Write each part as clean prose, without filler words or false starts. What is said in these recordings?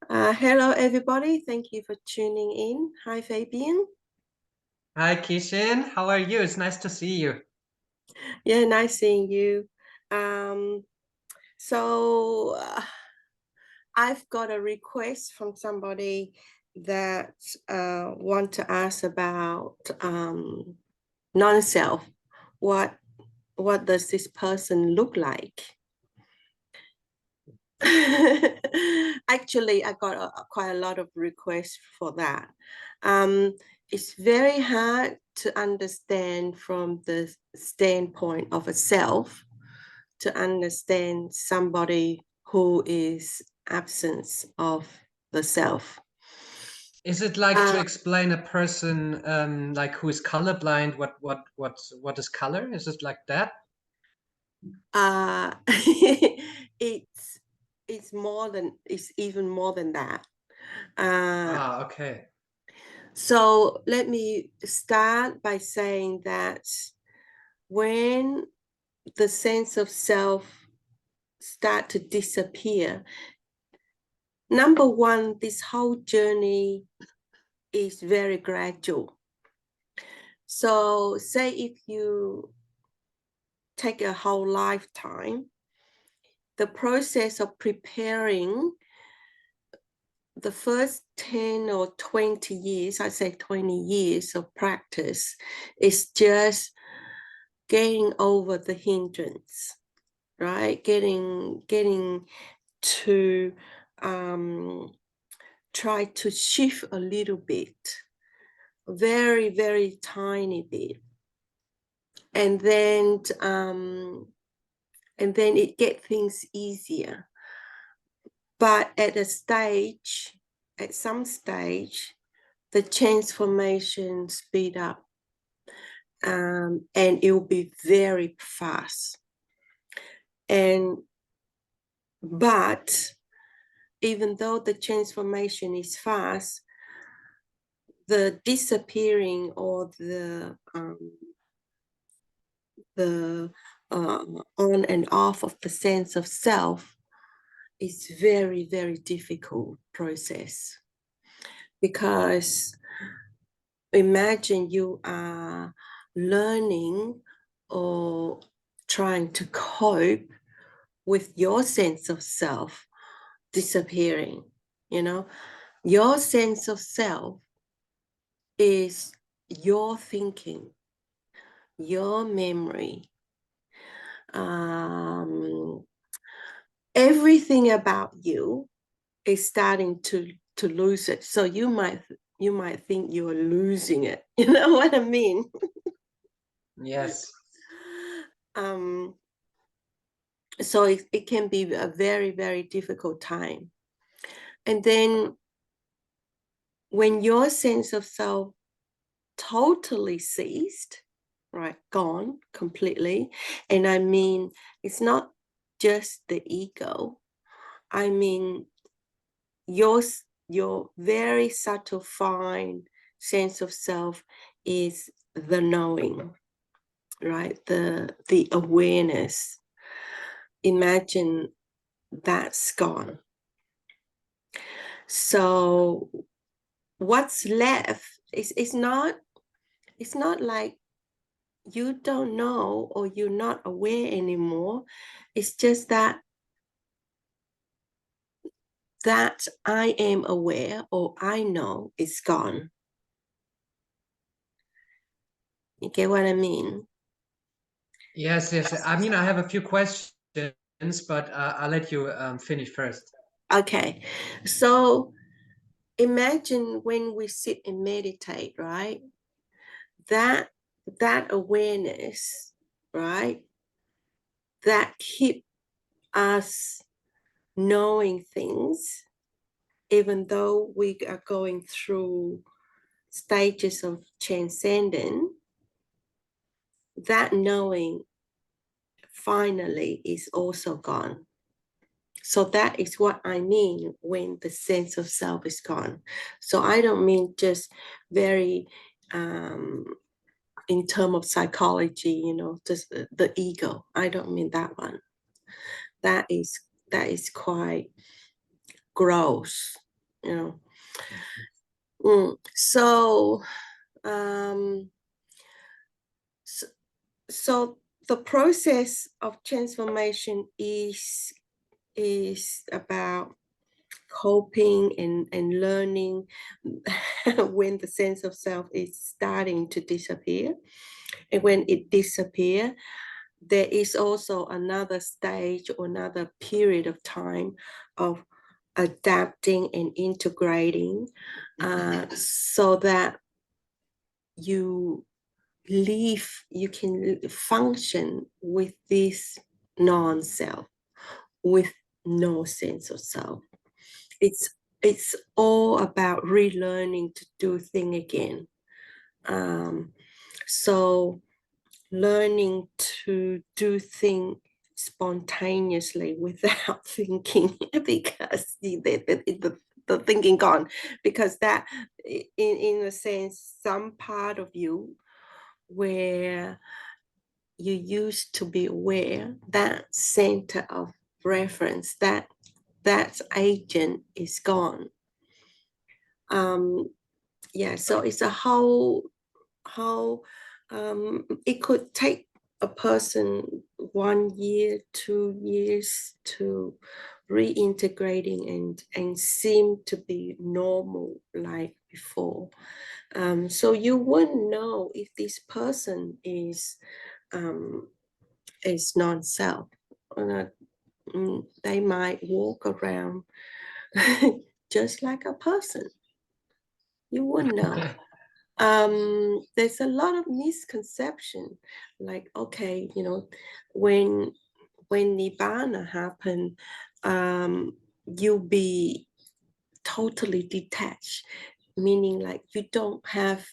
Hello, everybody. Thank you for tuning in. Hi, Fabian. Hi, Kishin. How are you? It's nice to see you. Yeah, nice seeing you. Um, so I've got a request from somebody that want to ask about non-self. What what does this person look like? Actually, I got quite a lot of requests for that. It's very hard to understand from the standpoint of a self to understand somebody who is absence of the self. Is it like to Uh, explain a person like who is colorblind? What is color? Is it like that? it's it's even more than that. Uh, Ah, okay. So let me start by saying that when the sense of self start to disappear, number one, this whole journey is very gradual. So say if you take a whole lifetime, the process of preparing the first 10 or 20 years, I say 20 years of practice, is just getting over the hindrance, right? Getting to try to shift a little bit, very, very tiny bit. And then it get things easier. But at some stage, the transformation speed up, and it will be very fast. But even though the transformation is fast, the disappearing or the on and off of the sense of self is very, very difficult process, because imagine you are learning or trying to cope with your sense of self disappearing. Your sense of self is your thinking, your memory, everything about you is starting to lose it. So you might think you are losing it. You know what I mean? Yes. um, so it can be a very, very difficult time. And then when your sense of self totally ceased, right, gone completely, and I mean, it's not just the ego. I mean, your very subtle, fine sense of self is the knowing, right? The awareness. Imagine that's gone. So what's left is not, it's not like you don't know or you're not aware anymore. It's just that I am aware or I know is gone. You get what I mean? Yes, yes. I mean, I have a few questions, but I'll let you finish first. Okay. So imagine when we sit and meditate, right? That that awareness, right? That keep us knowing things, even though we are going through stages of transcendence, that knowing finally is also gone. So that is what I mean when the sense of self is gone. So I don't mean just very in terms of psychology, just the ego. I don't mean that one. That is quite gross. you know. So, so the process of transformation is about coping and learning when the sense of self is starting to disappear. And when it disappears, there is also another stage or another period of time of adapting and integrating, so that you can function with this non-self, with no sense of self. It's all about relearning to do things again. So learning to do things spontaneously without thinking, because the thinking gone, because that in a sense, some part of you where you used to be aware, that center of reference, that agent is gone. Yeah, so it's a whole it could take a person 1 year, 2 years to reintegrating and seem to be normal like before. So you wouldn't know if this person is non-self or not. They might walk around just like a person. You wouldn't know. There's a lot of misconception, like, okay, you know, when nibbana happen, you'll be totally detached, meaning like you don't have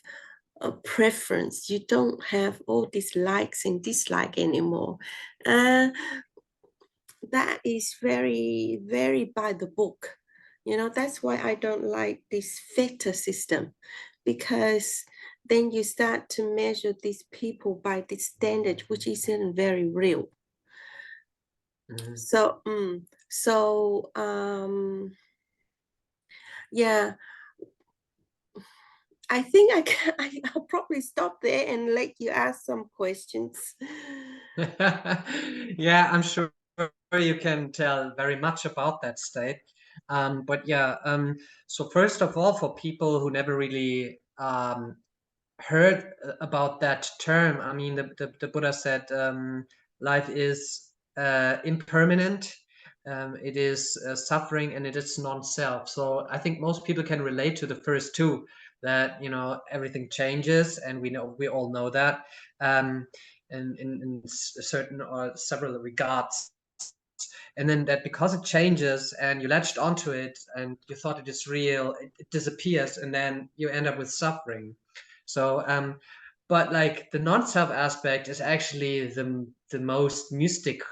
a preference, you don't have all these likes and dislike anymore. That is very, very by the book. You know, that's why I don't like this theta system, because then you start to measure these people by this standard, which isn't very real. So, yeah, I think I'll probably stop there and let you ask some questions. Yeah, I'm sure you can tell very much about that state. But yeah, so first of all, for people who never really heard about that term, I mean, the Buddha said life is impermanent, it is suffering, and it is non-self. So I think most people can relate to the first two, that, you know, everything changes, and we all know that, in certain or several regards. And then that because it changes and you latched onto it and you thought it is real, it disappears, and then you end up with suffering. So but like the non-self aspect is actually the most mystic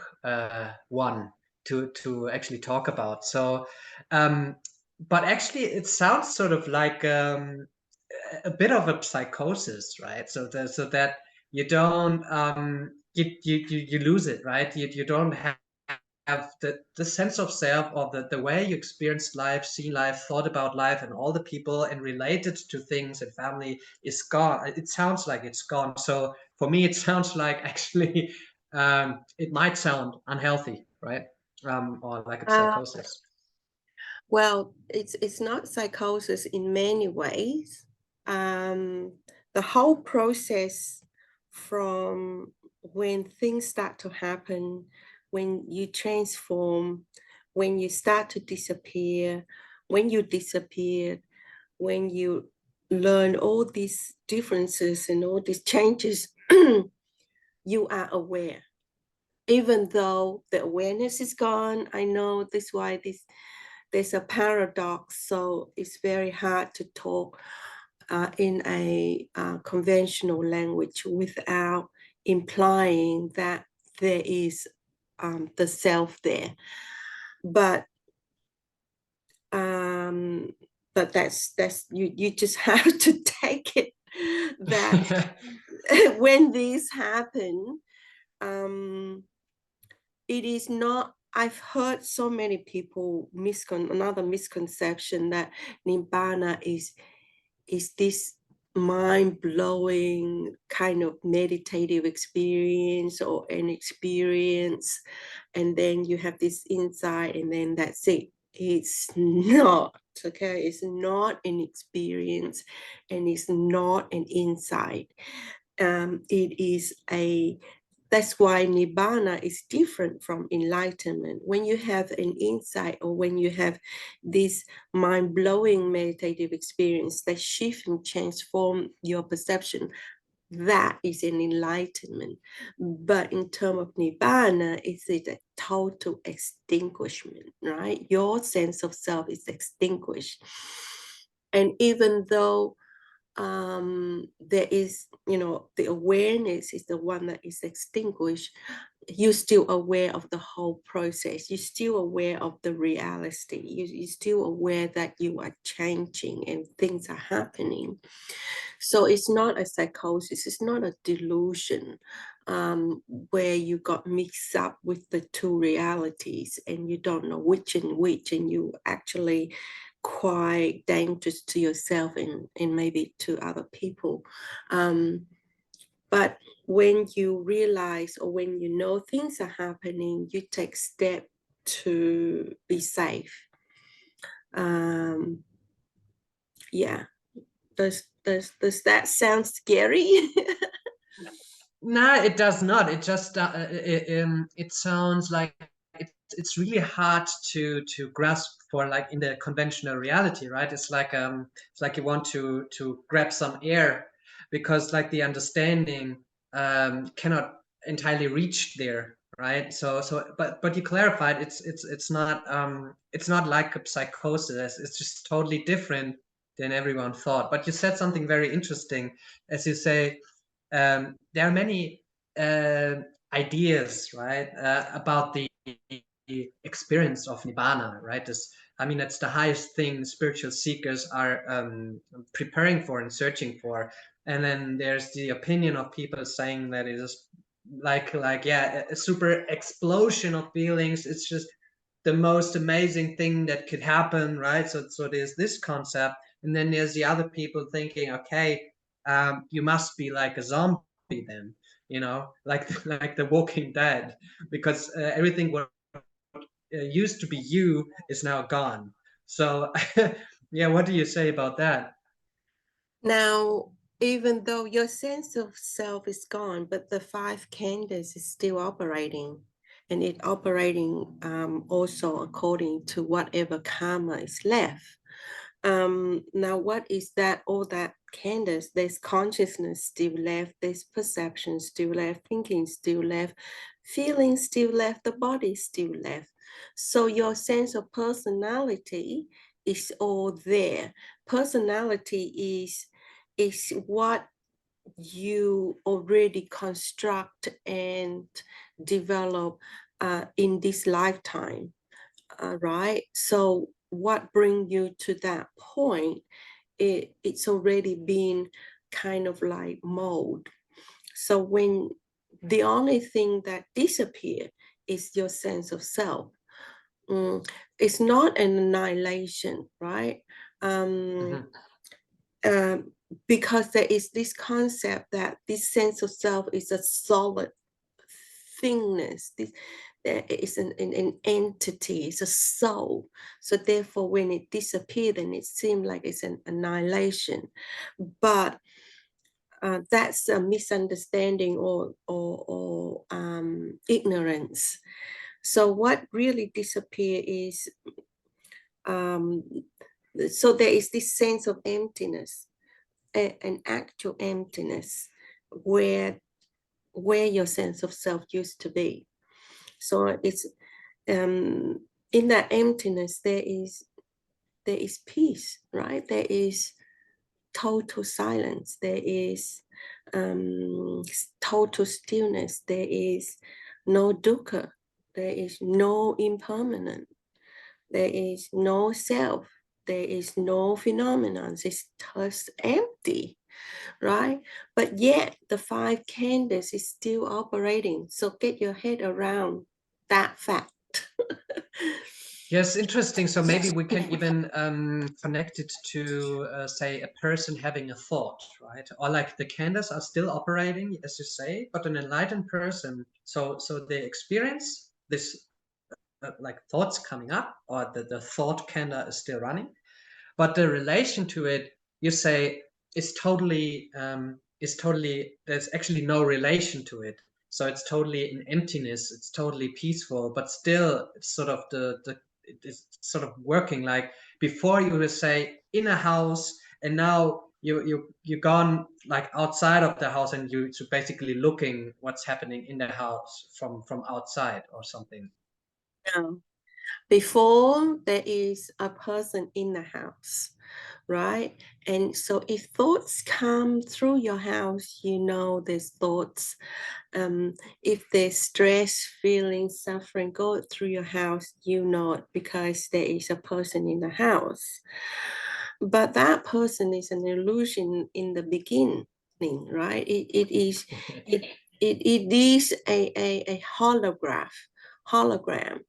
one to actually talk about. So but actually it sounds sort of like a bit of a psychosis, right? So that you don't you lose it, right? You don't have the sense of self, or the way you experienced life, seen life, thought about life, and all the people and related to things and family is gone. It sounds like it's gone. So for me, it sounds like actually it might sound unhealthy, right? Or like a Uh, psychosis. well, it's not psychosis in many ways. The whole process from when things start to happen, when you transform, when you start to disappear, when you disappear, when you learn all these differences and all these changes, you are aware. Even though the awareness is gone, I know this why there's a paradox, so it's very hard to talk in a conventional language without implying that there is the self there. But that's you just have to take it that when these happen, it is not I've heard so many people another misconception that nibbana is this mind-blowing kind of meditative experience or an experience, and then you have this insight and then that's it. It's not, okay? It's not an experience and it's not an insight. It is a That's why nibbana is different from enlightenment. When you have an insight or when you have this mind-blowing meditative experience that shift and transform your perception, that is an enlightenment. But in terms of nibbana, it's a total extinguishment, right? Your sense of self is extinguished. And even though there is, the awareness is the one that is extinguished, you're still aware of the whole process. You're still aware of the reality. You're still aware that you are changing and things are happening. So it's not a psychosis, it's not a delusion, where you got mixed up with the two realities and you don't know which and you actually quite dangerous to yourself and maybe to other people. But when you realize or when you know things are happening, you take steps to be safe. Yeah. Does that sound scary? No, it does not. It just it sounds like it's really hard to grasp for, like, in the conventional reality, right? It's like you want to grab some air, because like the understanding cannot entirely reach there, right? But you clarified it's not like a psychosis. It's just totally different than everyone thought. But you said something very interesting, as you say, there are many uh, ideas, right, about the experience of nibbana, right? I mean, that's the highest thing spiritual seekers are preparing for and searching for. And then there's the opinion of people saying that it is like yeah, a super explosion of feelings. It's just the most amazing thing that could happen, right? So there's this concept, and then there's the other people thinking, okay, you must be like a zombie then, like like the Walking Dead, because everything what used to be you is now gone. So, yeah, what do you say about that? Now, even though your sense of self is gone, but the five khandhas is still operating, and it operating also according to whatever karma is left. Now, what is that? All that khandhas, there's consciousness still left, there's perception still left, thinking still left, feeling still left, the body still left. So your sense of personality is all there. Personality is what you already construct and develop in this lifetime, right? So what brings you to that point, it's already been kind of like mold. So when the only thing that disappear is your sense of self, it's not an annihilation, right? um, Mhm. um, because there is this concept that this sense of self is a solid thingness. There is an entity, it's a soul. So therefore, when it disappears, then it seems like it's an annihilation. But that's a misunderstanding or ignorance. So what really disappear is, so there is this sense of emptiness, an actual emptiness where your sense of self used to be. So it's in that emptiness there is peace, right? There is total silence. There is total stillness. There is no dukkha. There is no impermanent. There is no self. There is no phenomenon. It's just empty, right? But yet the five khandhas is still operating. So get your head around that fact. Yes, interesting. So maybe we can even connect it to, say, a person having a thought, right? Or like the candles are still operating, as you say, but an enlightened person. So they experience this like thoughts coming up, or the thought candle is still running, but the relation to it, you say, is totally there's actually no relation to it. So it's totally an emptiness, it's totally peaceful, but still it's sort of the it is sort of working like before. You will say in a house, and now you're gone like outside of the house, and you so basically looking what's happening in the house from outside or something. Yeah. Before there is a person in the house, right? And so if thoughts come through your house, you know there's thoughts. If there's stress, feeling, suffering go through your house, you know it because there is a person in the house. But that person is an illusion in the beginning, right? It is a hologram.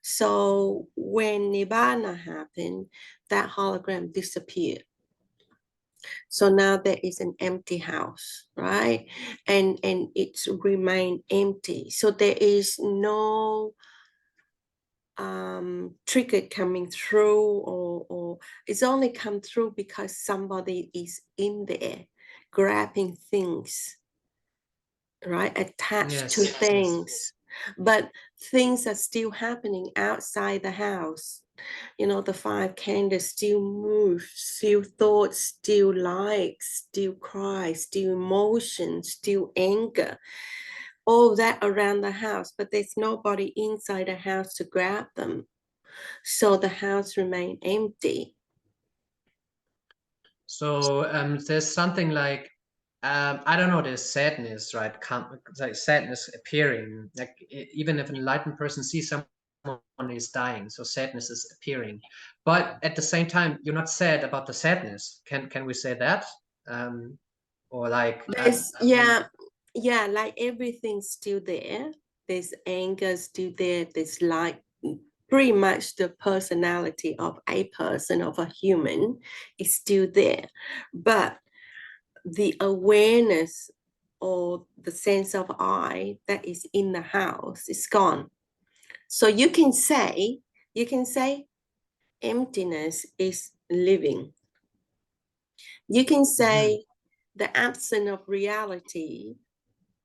So when Nibbana happened, that hologram disappeared. So now there is an empty house, right? And it's remained empty. So there is no trigger coming through, or it's only come through because somebody is in there grabbing things, right? Attached to Yes, yes. things. But things are still happening outside the house. You know, the five candles still move, still thoughts, still likes, still cries, still emotions, still anger, all that around the house, but there's nobody inside the house to grab them. So the house remained empty. So there's something like I don't know. There's sadness, right? Like sadness appearing. Like even if an enlightened person sees someone is dying, so sadness is appearing. But at the same time, you're not sad about the sadness. Can we say that? Or like There's, yeah, like everything's still there. There's anger still there. There's like pretty much the personality of a person, of a human, is still there. But the awareness or the sense of I that is in the house is gone. So you can say emptiness is living. You can mhm. say the absence of reality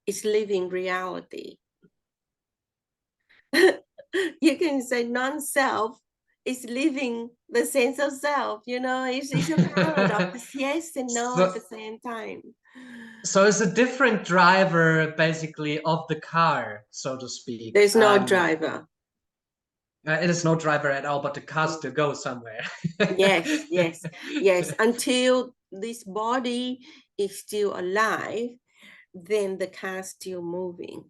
is living reality. You can say non-self is living the sense of self. It's a paradox. It's yes and no at the so same time. so it's a different driver basically of the car, so to speak. There's no driver. It is no driver at all, but the car still goes somewhere. Yes, yes, yes. Until this body is still alive, then the car's still moving.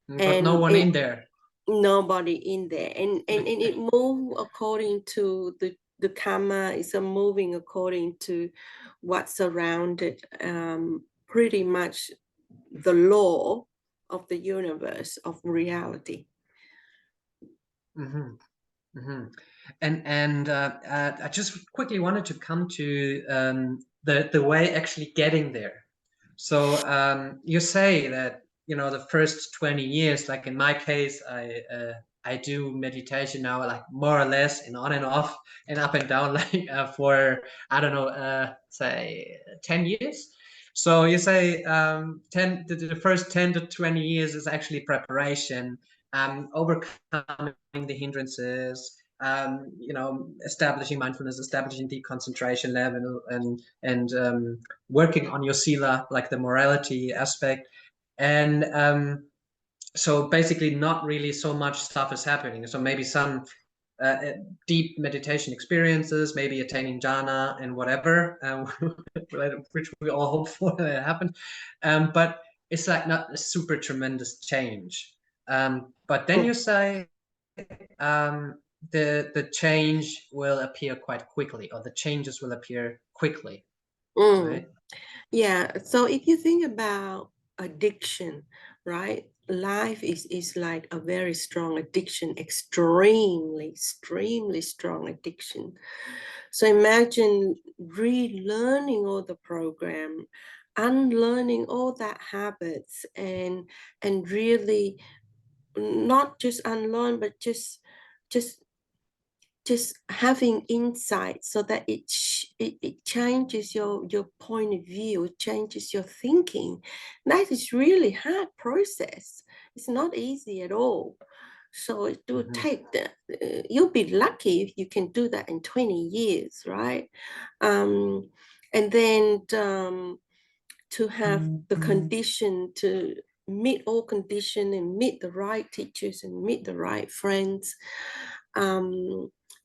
But no And one in there. nobody in there. And it moves according to the karma. Is a moving according to what's surrounded, pretty much the law of the universe, of reality. Mhm, mhm. And I just quickly wanted to come to the way actually getting there. So you say that the first 20 years, like in my case, I do meditation now, like more or less, and on and off, and up and down, like for I don't know, say 10 years. So you say 10, the first 10 to 20 years is actually preparation, overcoming the hindrances, establishing mindfulness, establishing deep concentration level, and working on your sila, like the morality aspect. And so basically, not really so much stuff is happening. So maybe some deep meditation experiences, maybe attaining jhana and whatever, which we all hope for that happen. But it's like not a super tremendous change. But then Mm. you say the change will appear quite quickly, or the changes will appear quickly, Mm. right? Yeah. So if you think about addiction, right? life is like a very strong addiction, extremely strong addiction. So imagine relearning all the program, unlearning all that habits, and really not just unlearn, but just just having insight, so that it changes your point of view, it changes your thinking. That is really hard process. It's not easy at all. So it will Mhm. take you'll be lucky if you can do that in 20 years, right? And then to have the condition to meet all condition and meet the right teachers and meet the right friends,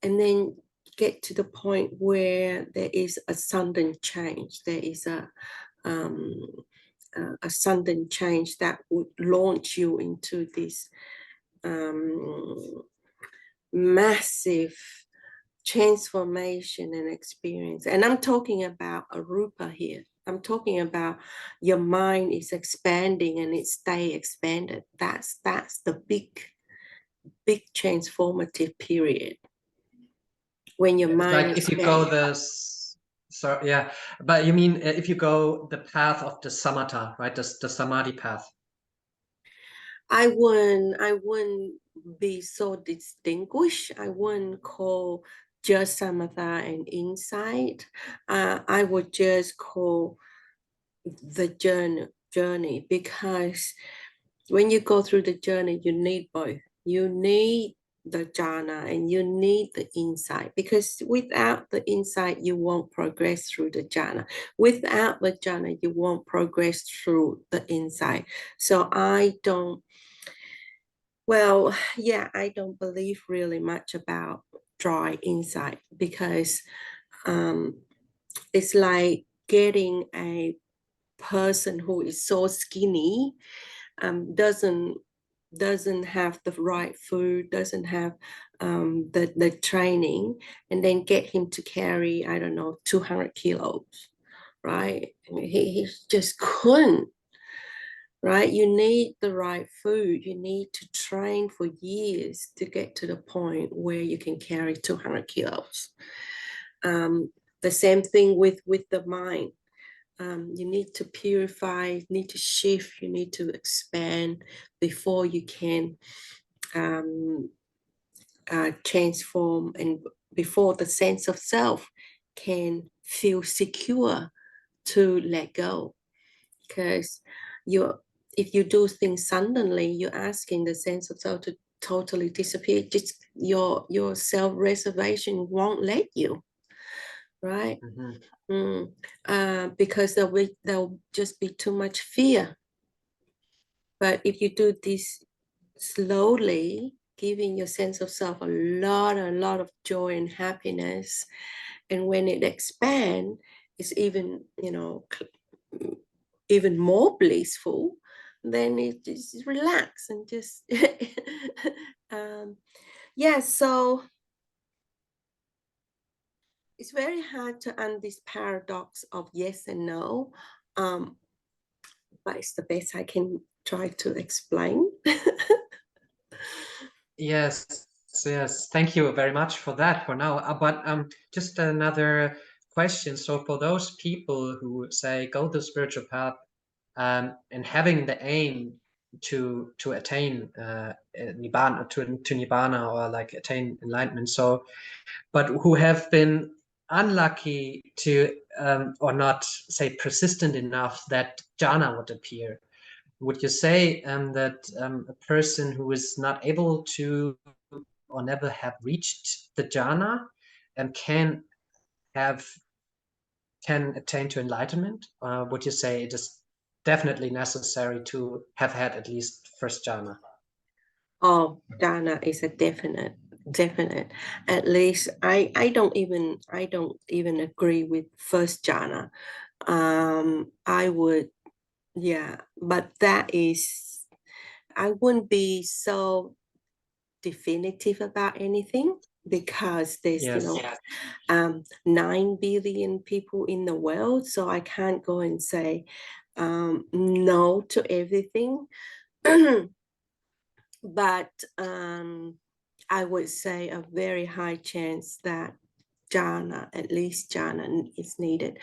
and then get to the point where there is a sudden change. There is um, a sudden change that would launch you into this um, massive transformation and experience. And I'm talking about a rupa here. I'm talking about your mind is expanding and it stay expanded. That's the big transformative period when your It's mind like if you go expands. so yeah, but you mean if you go the path of the samatha, right? The samadhi path. I wouldn't be so distinguished. I wouldn't call just samatha and insight. I would just call the journey, because when you go through the journey, you need both. You need the jhana and you need the insight, because without the insight, you won't progress through the jhana. Without the jhana, you won't progress through the insight. So I don't believe really much about dry insight, because um, it's like getting a person who is so skinny, doesn't have the right food, doesn't have the training, and then get him to carry, I don't know, 200 kilos, right? I mean, he just couldn't, right? You need the right food. You need to train for years to get to the point where you can carry 200 kilos. The same thing with the mind. You need to purify, you need to shift, you need to expand before you can um, transform, and before the sense of self can feel secure to let go. Because if you do things suddenly, you're asking the sense of self to totally disappear. Just your self-reservation won't let you, right? Mhm. Because there'll just be too much fear. But if you do this slowly, giving your sense of self a lot of joy and happiness, and when it expands, it's even, even more blissful, then it just relax and just um, yeah. So it's very hard to end this paradox of yes and no, um, but it's the best I can try to explain. Yes, yes. Thank you very much for that for now. But just another question. So for those people who say go the spiritual path, and having the aim to attain nibbana, to nibbana, or like attain enlightenment. So, but who have been unlucky to or not say persistent enough that jhana would appear. Would you say that a person who is not able to or never have reached the jhana and have can attain to enlightenment? Would you say it is definitely necessary to have had at least first jhana? Oh, Dana is a definite. At least I don't even agree with first jhana. I would, yeah, but that is, I wouldn't be so definitive about anything, because there's, Yes. 9 billion people in the world, so I can't go and say no to everything. But I would say a very high chance that jhana, at least jhana, is needed.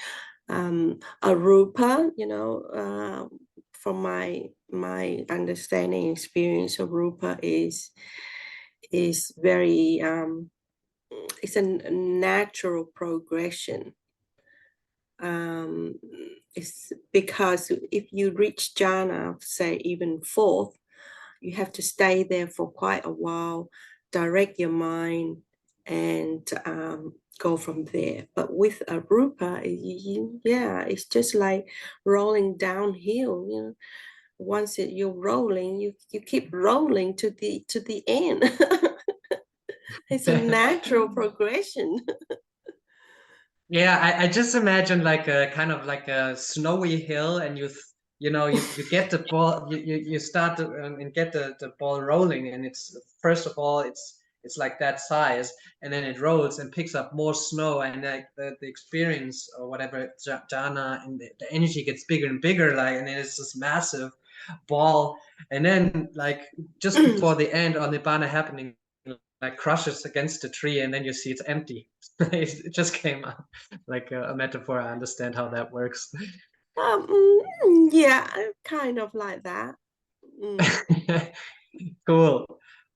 A rupa, from my understanding experience, a rupa is very it's a natural progression. It's because if you reach jhana, say even fourth, you have to stay there for quite a while, direct your mind, and go from there. But with a rupa, yeah, it's just like rolling downhill. Once you're rolling, you keep rolling to the end. It's a natural progression. Yeah, I just imagine like a kind of like a snowy hill, and you get the ball, you start to, and get the ball rolling, and it's first of all it's like that size, and then it rolls and picks up more snow, and like the experience or whatever jhana, and the energy gets bigger and bigger, like, and then it's this massive ball, and then like just before the end on the Nibbana happening, like crushes against the tree, and then you see it's empty. It just came out like a metaphor. I understand how that works. Yeah, kind of like that. Mm. Cool.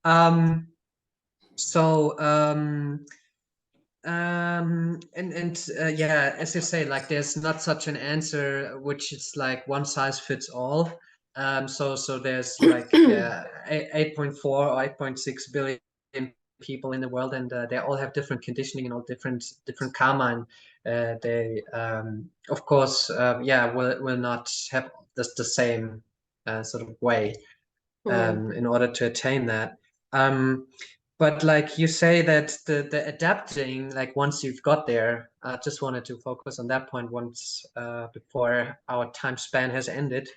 Um, so yeah, as you say, like there's not such an answer which is like one size fits all. So there's like 8.4 or 8.6 billion people in the world, and they all have different conditioning and all different karma, and they of course yeah will not have the same sort of way Mm. in order to attain that. Um, but like you say that the adapting, like once you've got there, I just wanted to focus on that point once before our time span has ended.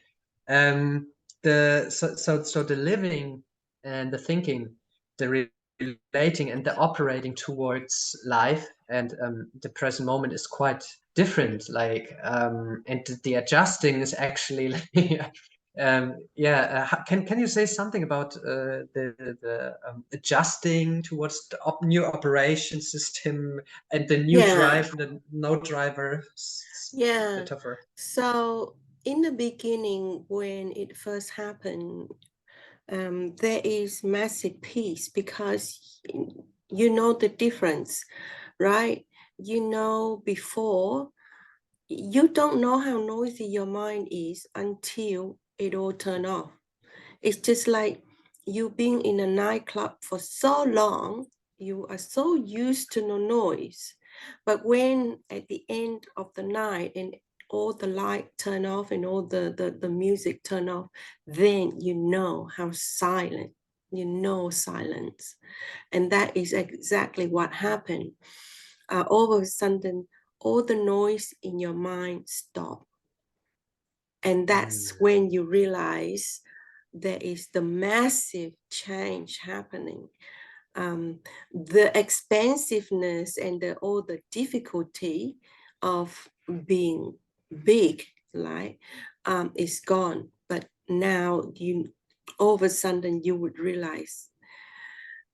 Um, so the living and the thinking, the relating and the operating towards life and the present moment is quite different. Like and the adjusting is actually yeah, can you say something about the adjusting towards the new operation system and the new Yeah, drive, the no driver yeah. metaphor? So in the beginning, when it first happened, there is massive peace because you know the difference, right? Before, you don't know how noisy your mind is until it all turn off. It's just like you being in a nightclub for so long, you are so used to no noise. But when at the end of the night and all the light turn off and all the music turn off, then you know how silent, silence. And that is exactly what happened. All of a sudden, all the noise in your mind stop. And that's Mm. when you realize there is the massive change happening. The expansiveness and all the difficulty of being big, like, is gone. But now all of a sudden you would realize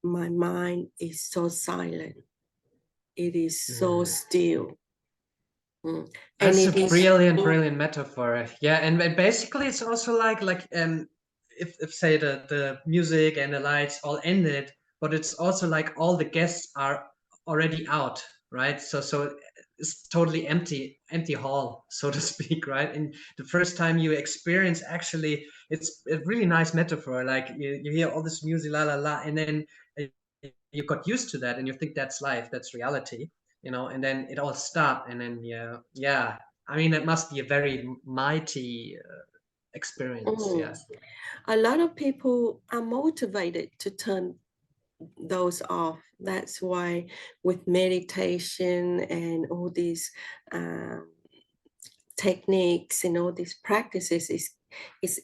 my mind is so silent. It is so Mm. still. And That's a it is, brilliant, brilliant metaphor. Yeah, and basically it's also like if say the music and the lights all ended, but it's also like all the guests are already out, right? So it's totally empty hall, so to speak, right? And the first time you experience actually, it's a really nice metaphor. Like you hear all this music, la la la, and then uh, you got used to that, and you think that's life, that's reality, and then it all stopped, and then yeah, I mean it must be a very mighty experience. mm, Yeah. a lot of people are motivated to turn those off. That's why with meditation and all these um, techniques and all these practices is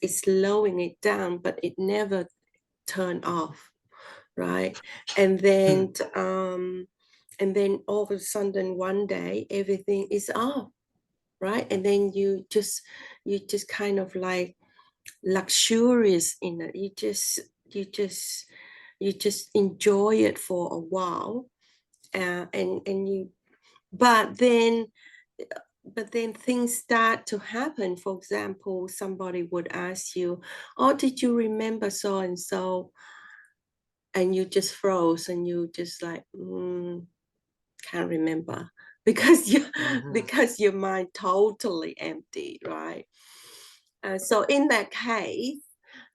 slowing it down, but it never turn off, right? And then Hmm. all of a sudden one day everything is off, right? And then you just kind of like luxurious in it. You just enjoy it for a while, and you. But then things start to happen. For example, somebody would ask you, "Oh, did you remember so and so?" And you just froze, and you just like, can't remember, because because your mind totally empty, right? So in that case,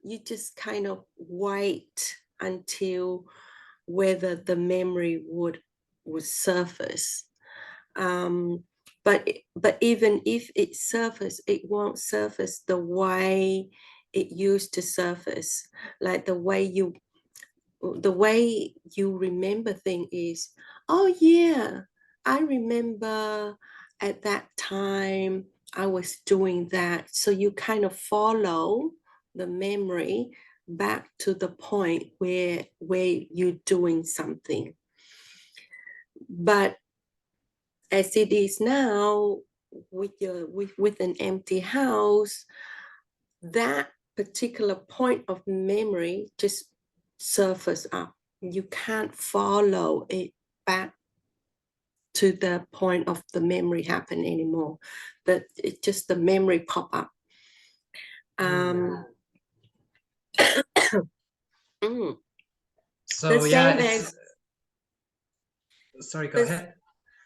you just kind of wait until whether the memory would surface. But even if it surfaces, it won't surface the way it used to surface. Like the way you remember things is, oh yeah, I remember at that time I was doing that. So you kind of follow the memory back to the point where you're doing something. But as it is now, with an empty house, that particular point of memory just surface up. You can't follow it back to the point of the memory happen anymore. But it's just the memory pop up. So sorry, go ahead.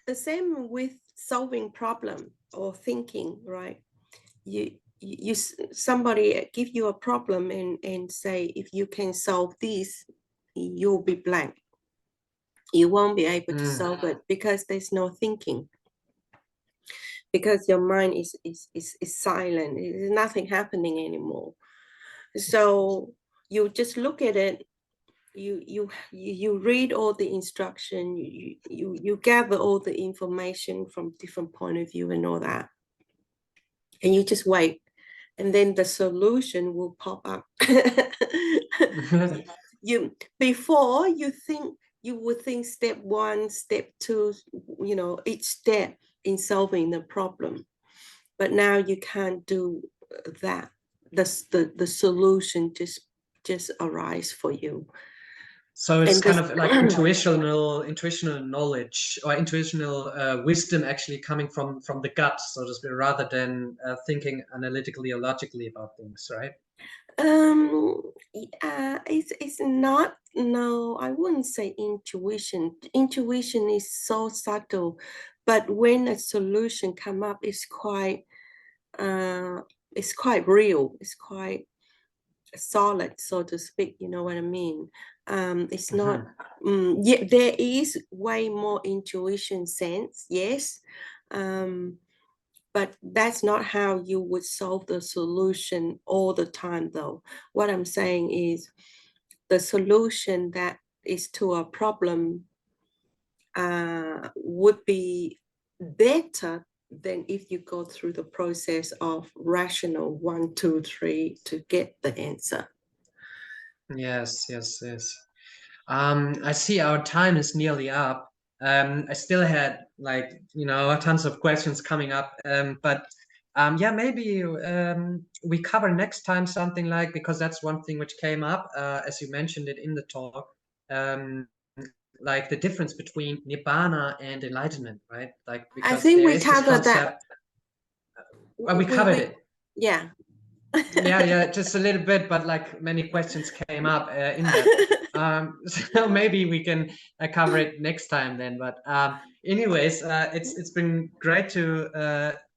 The same with solving problem or thinking, right? Somebody give you a problem and say, if you can solve this, you'll be blank. You won't be able to solve it because there's no thinking, because your mind is silent. There's nothing happening anymore. So you just look at it, you read all the instruction, you gather all the information from different point of view and all that, and you just wait, and then the solution will pop up. Before you would think step 1, step 2, each step in solving the problem, but now you can't do that. The solution just arise for you. So it's kind of like intuitional knowledge, or intuitional wisdom actually coming from the gut, so to speak, rather than thinking analytically or logically about things, right? It's not, no, I wouldn't say intuition. Intuition is so subtle, but when a solution come up, it's quite real, it's quite solid, so to speak, you know what I mean? It's not, yeah, there is way more intuition sense, yes, but that's not how you would solve the solution all the time, though. What I'm saying is the solution that is to a problem would be better than if you go through the process of rational 1, 2, 3 to get the answer. Yes. I see our time is nearly up. I still had, like, tons of questions coming up, but yeah, maybe we cover next time something like, because that's one thing which came up, as you mentioned it in the talk, like the difference between nibbana and enlightenment, right? Like, because I think there we is this covered concept. that. We covered it. Yeah. Yeah, just a little bit, but like many questions came up in that. So maybe we can cover it next time then. But anyways, it's been great to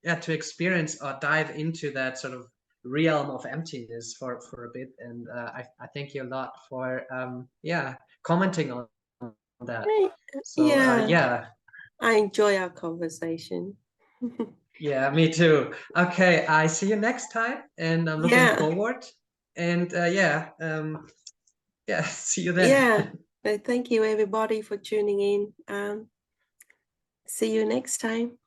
to experience or dive into that sort of realm of emptiness for a bit, and I thank you a lot for commenting on that. So Yeah. I enjoy our conversation. Yeah, me too. Okay, I see you next time, and I'm looking forward. And see you then. Yeah. Thank you, everybody, for tuning in. See you next time.